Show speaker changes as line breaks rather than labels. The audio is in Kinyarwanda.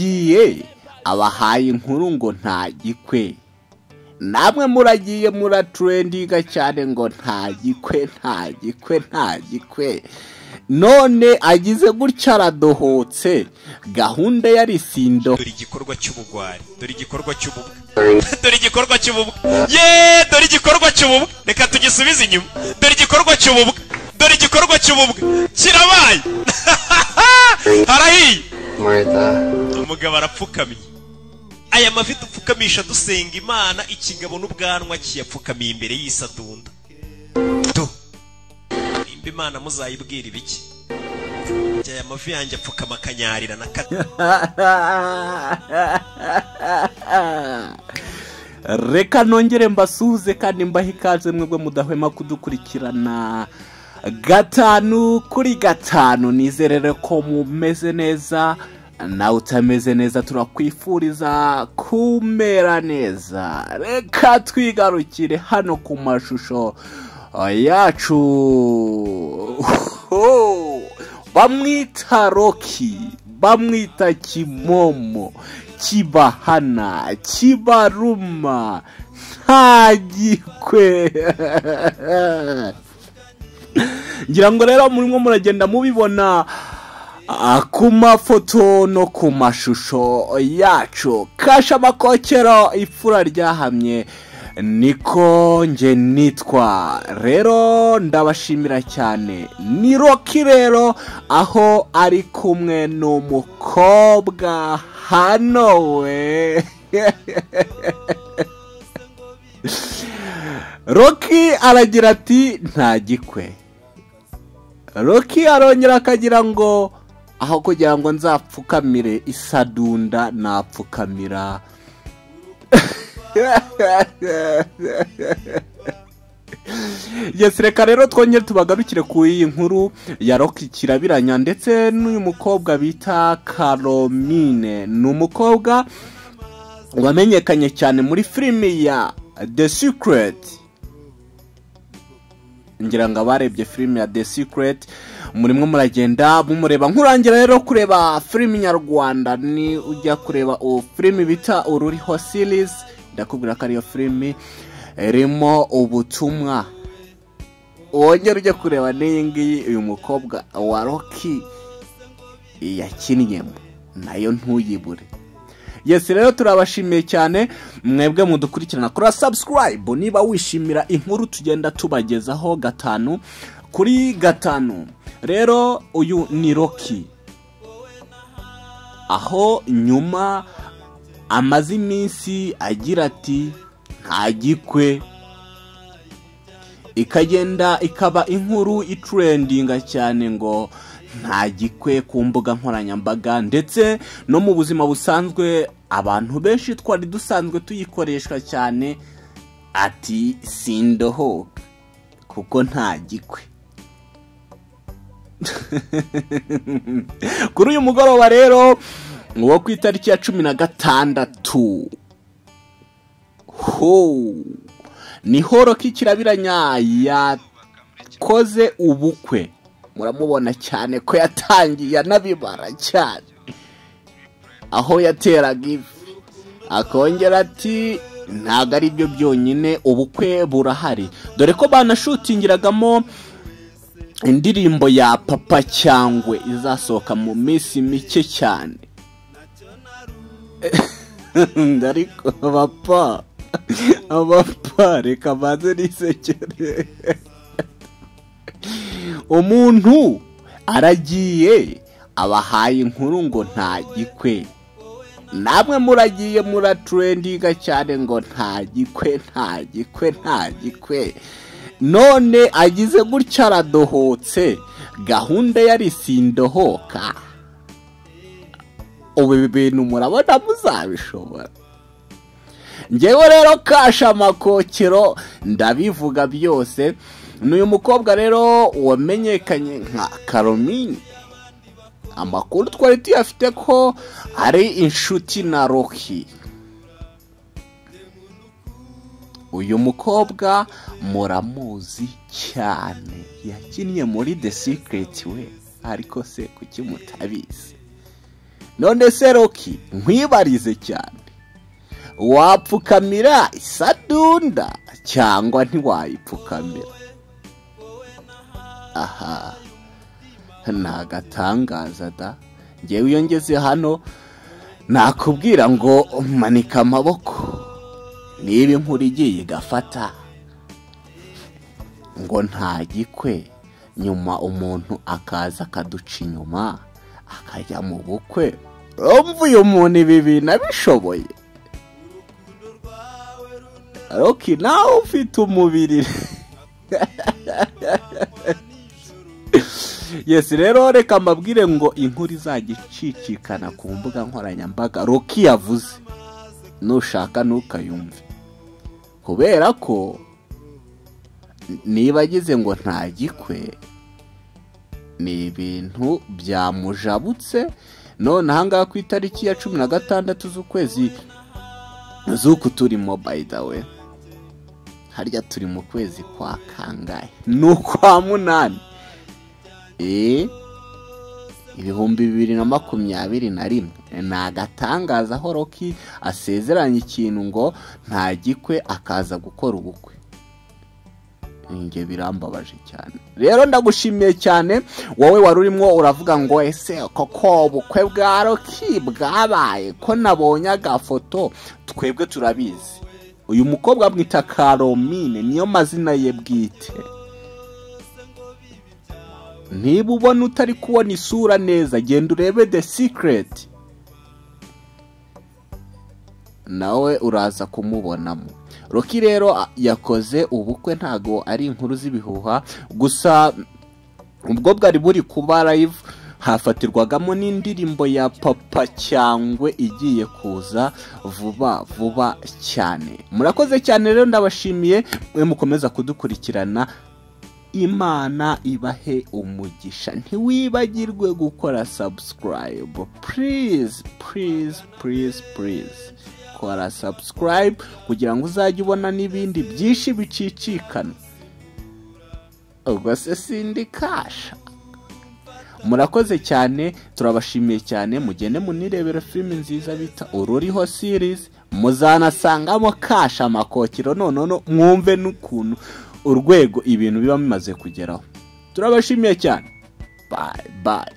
aragiye abahaye inkuru ngo nta gikwe, namwe muragiye muratrendinga cyane ngo nta gikwe nta gikwe nta gikwe. None agize gutya aradohotse, gahunda yari sindo.
Dore igikorwa cy'ubugwari, dore igikorwa cy'ububwe, dore igikorwa cy'ububwe, ye dore igikorwa cy'ububwe, reka tugisubize inyuma. Dore igikorwa cy'ububwe, dore igikorwa cy'ububwe kirabaye. Harahiye umugabo arapfukamye. Aya mavi dupfukamisha dusenga Imana, ikigabo n'ubwanwa kiyapfukamiye imbere y'isadunda. Imana muzayibwira ibiki? Aya mavi yanjye apfukama kanyarira na
Reka nongere mbasuze kandi mbahe ikaze mwebwe mudahwema kudukurikirana 5 kuri 5. Nizerere ko mumeze neza, na utameze neza turakwifuriza kumera neza. Reka twigarukire hano ku mashusho yacu. Bamwita Roki, bamwita Kimomo, Kibahana, Kibaruma, nta gikwe. Ngira ngo rero murimo muragenda mubibona ku mafoto no ku mashusho yacu. Kasha Makokero ifura ryahamye niko nje nitwa. Rero ndabashimira cyane. Ni Roki rero aho ari kumwe n'umukobwa hano we. Roki aragira ati nta gikwe. Roki arongera akagira ngo aho kugira ngo nzapfukamire isadunda napfukamira Yes, reka rero twongere tubagarukire ku iyi nkuru ya Roki kirabiranya ndetse n'uyu mukobwa bita Karomine. Ni umukobwa wamenyekanye cyane muri filimi ya The Secret. Ngira ngo abarebye filimi ya The Secret murimo muragenda mumureba. Nkurangira rero kureba filimi nyarwanda ni ujya kureba filimi bita Ururiho series. Ndakubwira ko ariyo filimi irimo ubutumwa. Wongera ujya kureba n'iyi ngiyi uyu mukobwa wa Roki yakinnyemo, nayo ntuyibure. Yes, rero turabashimiye cyane mwebwe mudukurikirana. Kora subscribe niba wishimira inkuru tugenda tubagezaho 5 kuri 5. Rero uyu ni Roki, aho nyuma amaze iminsi agira ati nta gikwe, ikagenda ikaba inkuru itrendinga cyane ngo nta gikwe ku mbuga nkoranyambaga ndetse no mu buzima busanzwe. Abantu benshi twari dusanzwe tuyikoresha cyane ati sindohoka kuko nta gikwe. Kuri uyu mugoroba rero wo ku itariki ya 16 niho Roki kirabiranya yakoze ubukwe. Muramubona cyane ko yatangiye anabibara cyane, aho yateraga ivi akongera ati ntago ari byo byonyine, ubukwe burahari. Dore ko banashutingiragamo indirimbo ya Papa Cyangwe izasohoka mu minsi mike cyane. Ndariko abapa reka maze nisekere. Umuntu aragiye abahaye inkuru ngo nta gikwe, namwe muragiye muratrendinga cyane ngo nta gikwe nta gikwe nta gikwe. None agize gutya aradohotse, gahunda yari sindohoka. Ubu bintu murabona muzabishobora. Ngewe rero Kasha Makokero ndabivuga byose. N'uyu mukobwa rero wamenyekanye nka Karomine. Amakuru twari tuyafite ko ari inshuti na Roki. Uyu mukobwa muramuzi cyane, yakinnye muri The Secret we, ariko se kuki mutabizi? none se Roki nkwibarize cyane, wapfukamira isadunda cyangwa ntiwayipfukamira? Aha, nagatangaza da. Ngewe iyo ngeze hano nakubwira ngo manika amaboko, niba inkuru igiye igafata ngo nta gikwe, nyuma umuntu akaza akaduca inyuma akajya mu bukwe, urumva uyu muntu ibi bintu abishoboye? Roki nawe ufite umubiri. Yes, rero reka mbabwire ngo inkuru izajya icicikana ku mbuga nkoranyambaga Roki yavuze, nushaka ntukayumve, kubera ko niba agize ngo nta gikwe ni ibintu byamujabutse. None ahangaha ku itariki ya 16 z'ukwezi z'uku turimo, by the way, harya turi mu kwezi kwa kangahe? Ni ukwa 8, 2021. Ni agatangaza aho Roki asezeranya ikintu ngo nta gikwe akaza gukora ubukwe. Nge birambabaje cyane. Rero ndagushimiye cyane wowe wari urimo uravuga ngo ese koko ubukwe bwa Roki bwabaye, ko nabonye agafoto. Twebwe turabizi uyu mukobwa mwita Karomine, niyo mazina ye bwite. Niba ubona utari kubona isura neza, genda urebe The Secret, nawe uraza kumubonamo. Roki rero yakoze ubukwe, ntago ari inkuru z'ibihuha gusa. Ubwo bwari buri kuba live, hafatirwagamo n'indirimbo ya Papa Cyangwe igiye kuza vuba cyane. Murakoze cyane rero, ndabashimiye mwe mukomeza kudukurikirana. Imana ibahe umugisha. Ntiwibagirwe gukora subscribe, please. Kora subscribe kugira ngo uzajye ubona n'ibindi byinshi bicicikana. Ubwo se sindi kasha. Murakoze cyane, turabashimiye cyane. Mugende munirebera filime nziza bita Ururiho series, muzanasangamo kasha amakokiro. None mwumve n'ukuntu urwego ibintu biba bimaze kugeraho. Turabashimiye cyane. Bye.